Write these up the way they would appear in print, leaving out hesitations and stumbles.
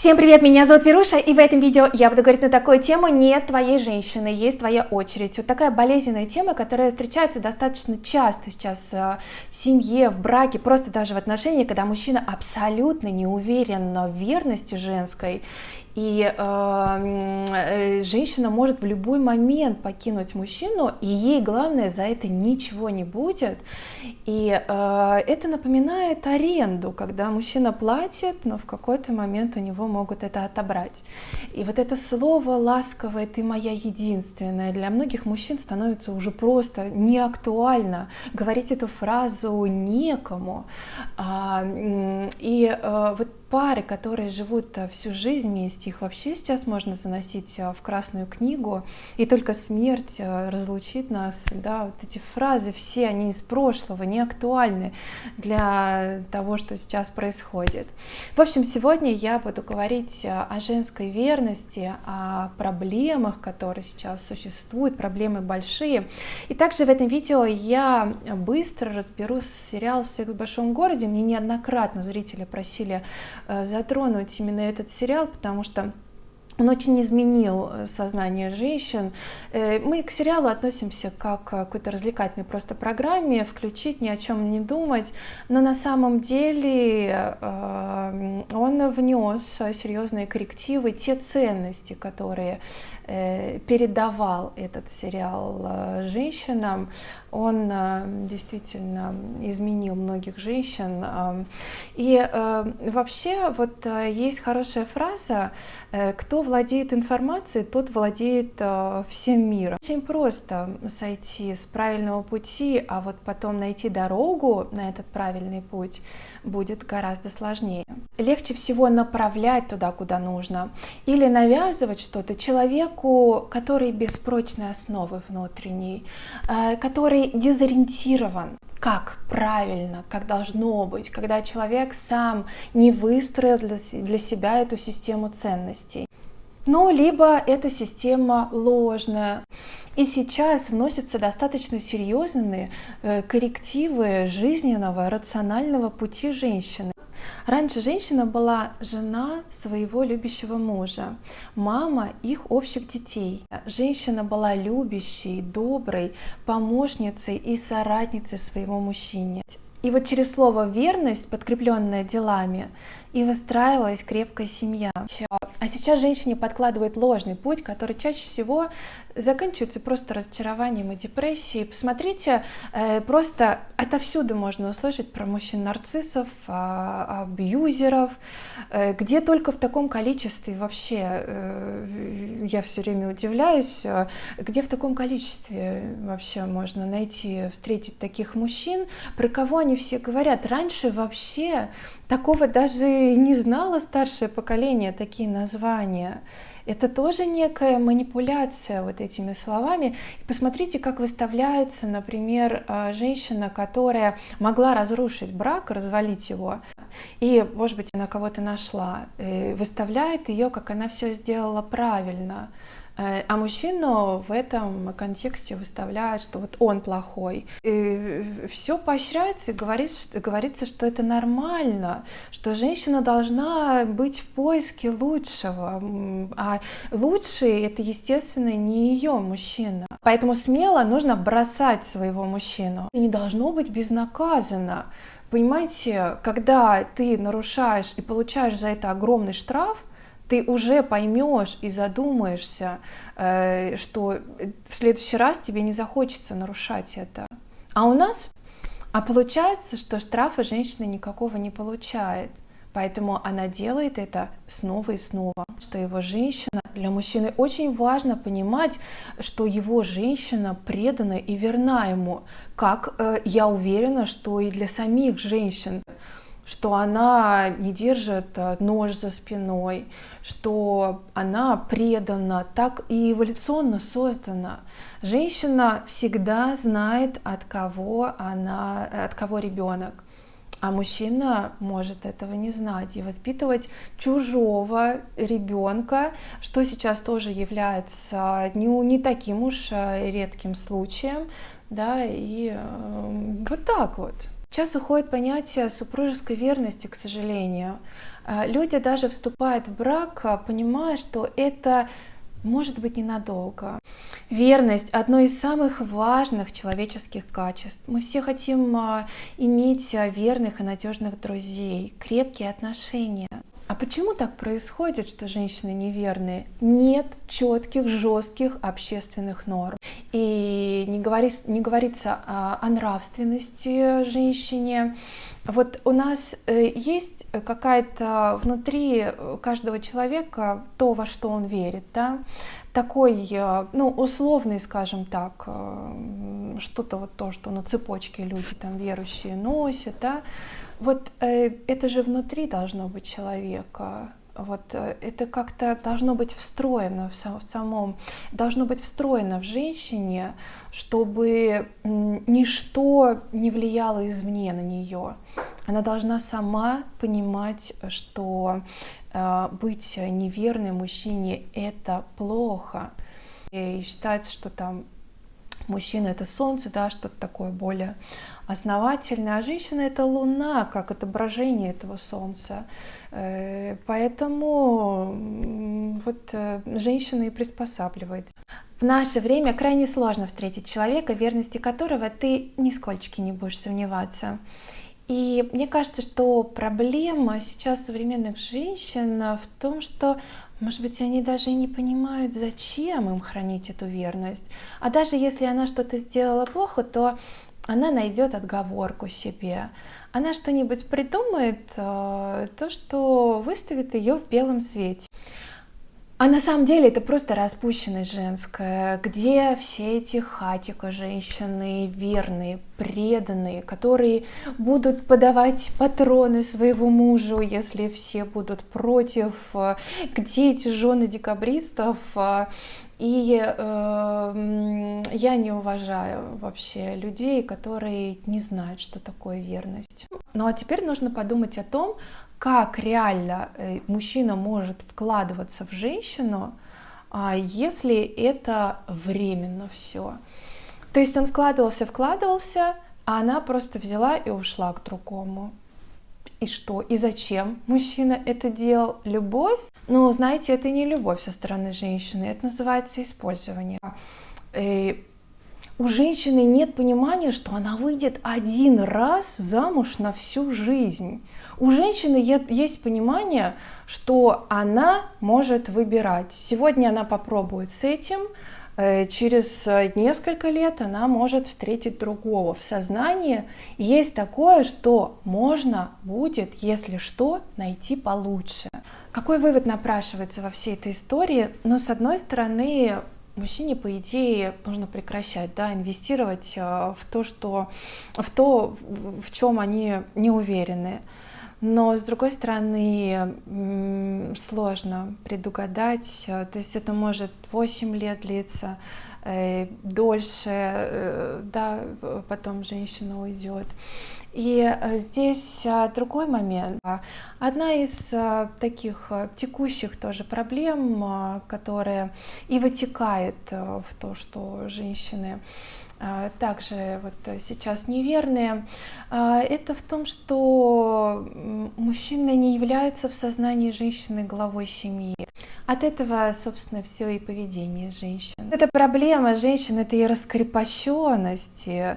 Всем привет, меня зовут Веруша, и в этом видео я буду говорить на такую тему: нет твоей женщины, есть твоя очередь. Вот такая болезненная тема, которая встречается достаточно часто сейчас в семье, в браке, просто даже в отношениях, когда мужчина абсолютно не уверен в верности женской, и женщина может в любой момент покинуть мужчину, и ей главное за это ничего не будет. И это напоминает аренду, когда мужчина платит, но в какой-то момент у него могут это отобрать. И вот это слово ласковое «ты моя единственная» для многих мужчин становится уже просто неактуально. Говорить эту фразу некому. Вот пары, которые живут всю жизнь вместе, их вообще сейчас можно заносить в Красную книгу, и только смерть разлучит нас. Да, вот эти фразы все, они из прошлого, не актуальны для того, что сейчас происходит. В общем, сегодня я буду говорить о женской верности, о проблемах, которые сейчас существуют, проблемы большие. И также в этом видео я быстро разберу сериал «Секс в большом городе». Мне неоднократно зрители просили затронуть именно этот сериал, потому что он очень изменил сознание женщин. Мы к сериалу относимся как к какой-то развлекательной просто программе, включить, ни о чем не думать, но на самом деле он внес серьезные коррективы, те ценности, которые передавал этот сериал женщинам. Он действительно изменил многих женщин. И вообще вот есть хорошая фраза: кто владеет информацией, тот владеет всем миром. Очень просто сойти с правильного пути, а вот потом найти дорогу на этот правильный путь будет гораздо сложнее. Легче всего направлять туда, куда нужно, или навязывать что-то человеку, который без прочной основы внутренней, который дезориентирован, как правильно, как должно быть, когда человек сам не выстроил для себя эту систему ценностей. Ну, либо эта система ложная. И сейчас вносятся достаточно серьезные коррективы жизненного, рационального пути женщины. Раньше женщина была жена своего любящего мужа, мама их общих детей. Женщина была любящей, доброй помощницей и соратницей своему мужчине. И вот через слово «верность», подкрепленное делами, и выстраивалась крепкая семья. А сейчас женщине подкладывает ложный путь, который чаще всего заканчивается просто разочарованием и депрессией. Посмотрите, просто отовсюду можно услышать про мужчин-нарциссов, абьюзеров, где только в таком количестве вообще, я все время удивляюсь, где в таком количестве вообще можно найти, встретить таких мужчин, про кого они все говорят. Раньше вообще такого даже не знало старшее поколение, такие названия. Это тоже некая манипуляция вот этими словами. И посмотрите, как выставляется, например, женщина, которая могла разрушить брак, развалить его, и, может быть, она кого-то нашла, выставляет ее, как она все сделала правильно. А мужчину в этом контексте выставляют, что вот он плохой. И все поощряется, и говорится, что это нормально, что женщина должна быть в поиске лучшего, а лучший — это, естественно, не ее мужчина. Поэтому смело нужно бросать своего мужчину. И не должно быть безнаказанно. Понимаете, когда ты нарушаешь и получаешь за это огромный штраф, ты уже поймешь и задумаешься, что в следующий раз тебе не захочется нарушать это. А получается, что штрафа женщина никакого не получает. Поэтому она делает это снова и снова. Что его женщина, для мужчины очень важно понимать, что его женщина предана и верна ему. Как я уверена, что и для самих женщин, что она не держит нож за спиной, что она предана, так и эволюционно создана. Женщина всегда знает, от кого ребенок, а мужчина может этого не знать и воспитывать чужого ребенка, что сейчас тоже является не таким уж редким случаем, да, и вот так вот. Сейчас уходит понятие супружеской верности, к сожалению. Люди даже вступают в брак, понимая, что это может быть ненадолго. Верность — одно из самых важных человеческих качеств. Мы все хотим иметь верных и надежных друзей, крепкие отношения. А почему так происходит, что женщины неверные? Нет четких, жестких общественных норм. И не говорится о нравственности женщине. Вот у нас есть какая-то внутри каждого человека то, во что он верит, да? Такой, ну, условный, скажем так, что-то вот то, что на цепочке люди там верующие носят, да? Вот это же внутри должно быть человека. Вот это как-то должно быть встроено должно быть встроено в женщине, чтобы ничто не влияло извне на нее. Она должна сама понимать, что быть неверной мужчине — это плохо. И считается, что там мужчина — это солнце, да, что-то такое более основательное, а женщина — это луна, как отображение этого солнца. Поэтому вот женщина и приспосабливается. В наше время крайне сложно встретить человека, в верности которого ты нисколько не будешь сомневаться. И мне кажется, что проблема сейчас современных женщин в том, что, может быть, они даже и не понимают, зачем им хранить эту верность. А даже если она что-то сделала плохо, то она найдет отговорку себе. Она что-нибудь придумает, то, что выставит ее в белом свете. А на самом деле это просто распущенность женская, где все эти хатико женщины верные, преданные, которые будут подавать патроны своего мужу, если все будут против, где эти жены декабристов. И я не уважаю вообще людей, которые не знают, что такое верность. Ну а теперь нужно подумать о том, как реально мужчина может вкладываться в женщину, если это временно все. То есть он вкладывался, а она просто взяла и ушла к другому. И что? И зачем мужчина это делал? Любовь? Ну, знаете, это не любовь со стороны женщины, это называется использование. У женщины нет понимания, что она выйдет один раз замуж на всю жизнь. У женщины есть понимание, что она может выбирать. Сегодня она попробует с этим, через несколько лет она может встретить другого. В сознании есть такое, что можно будет, если что, найти получше. Какой вывод напрашивается во всей этой истории? Ну, с одной стороны, мужчине, по идее, нужно прекращать, да, инвестировать в то, в чем они не уверены. Но, с другой стороны, сложно предугадать, то есть это может 8 лет длиться, дольше, да, потом женщина уйдет. И здесь другой момент. Одна из таких текущих тоже проблем, которая и вытекает в то, что женщины также вот сейчас неверные, это в том, что мужчина не является в сознании женщины главой семьи. От этого, собственно, все и поведение женщин. Эта проблема женщин — это и раскрепощенность, и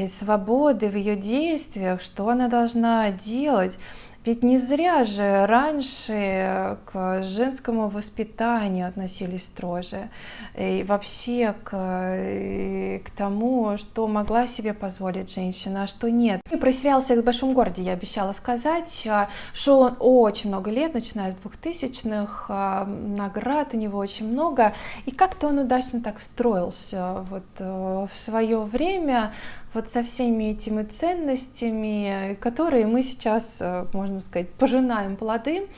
свободы в ее действиях, что она должна делать. Ведь не зря же раньше к женскому воспитанию относились строже, и вообще к тому, что могла себе позволить женщина, а что нет. И про сериал «Секс в большом городе» я обещала сказать, что он очень много лет, начиная с 2000-х, наград у него очень много, и как-то он удачно так встроился вот в свое время, вот со всеми этими ценностями, которые мы сейчас, можно сказать, пожинаем плоды.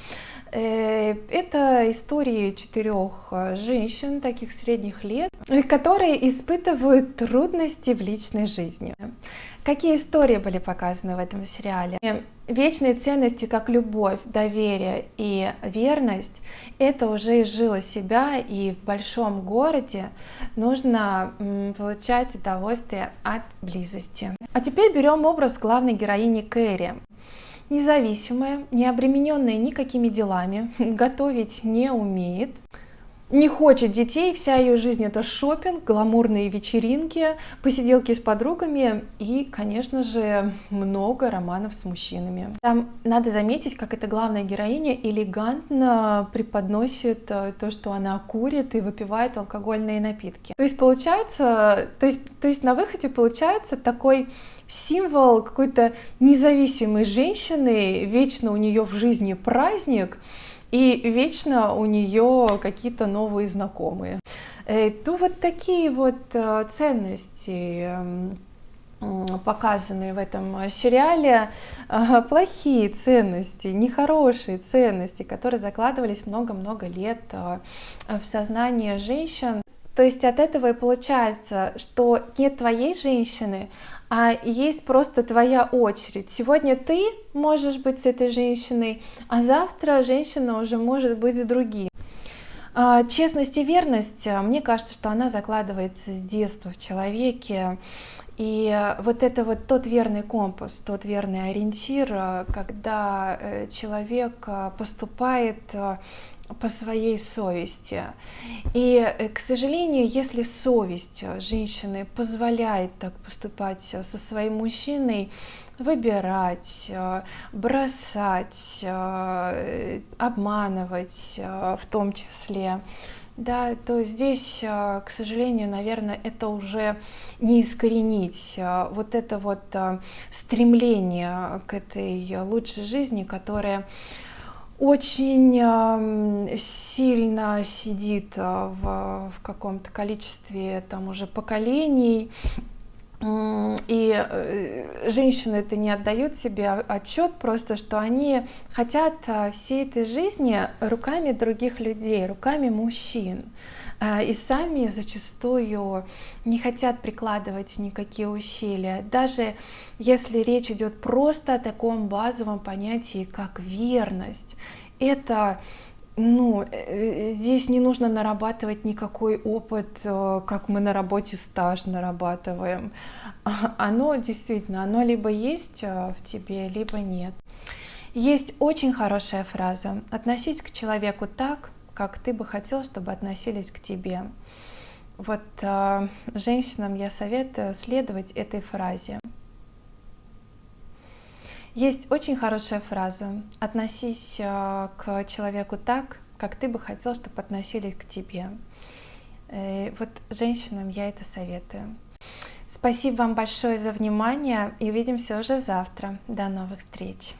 Это истории 4 женщин таких средних лет, которые испытывают трудности в личной жизни. Какие истории были показаны в этом сериале? Вечные ценности, как любовь, доверие и верность, это уже изжило себя, и в большом городе нужно получать удовольствие от близости. А теперь берем образ главной героини Кэрри. независимая, не обремененная никакими делами, готовить не умеет, не хочет детей, вся ее жизнь это шопинг, гламурные вечеринки, посиделки с подругами и, конечно же, много романов с мужчинами. Там надо заметить, как эта главная героиня элегантно преподносит то, что она курит и выпивает алкогольные напитки. То есть получается, то есть на выходе получается такой символ какой-то независимой женщины, вечно у нее в жизни праздник, и вечно у нее какие-то новые знакомые. То вот такие вот ценности показанные в этом сериале, плохие ценности, нехорошие ценности, которые закладывались много-много лет в сознание женщин. То есть от этого и получается, что нет твоей женщины, а есть просто твоя очередь. Сегодня ты можешь быть с этой женщиной, а завтра женщина уже может быть с другим. Честность и верность, мне кажется, что она закладывается с детства в человеке. И вот это вот тот верный компас, тот верный ориентир, когда человек поступает по своей совести. И, к сожалению, если совесть женщины позволяет так поступать со своим мужчиной, выбирать, бросать, обманывать в том числе, да, то здесь, к сожалению, наверное, это уже не искоренить. Вот это вот стремление к этой лучшей жизни, которая очень сильно сидит в каком-то количестве там уже поколений, и женщины это не отдают себе отчет просто, что они хотят всей этой жизни руками других людей, руками мужчин. И сами зачастую не хотят прикладывать никакие усилия. Даже если речь идет просто о таком базовом понятии, как верность, это, здесь не нужно нарабатывать никакой опыт, как мы на работе стаж нарабатываем. Оно действительно, оно либо есть в тебе, либо нет. Есть очень хорошая фраза: относись к человеку так, как ты бы хотел, чтобы относились к тебе. Вот женщинам я советую следовать этой фразе. Есть очень хорошая фраза: относись к человеку так, как ты бы хотел, чтобы относились к тебе. Вот женщинам я это советую. Спасибо вам большое за внимание и увидимся уже завтра. До новых встреч!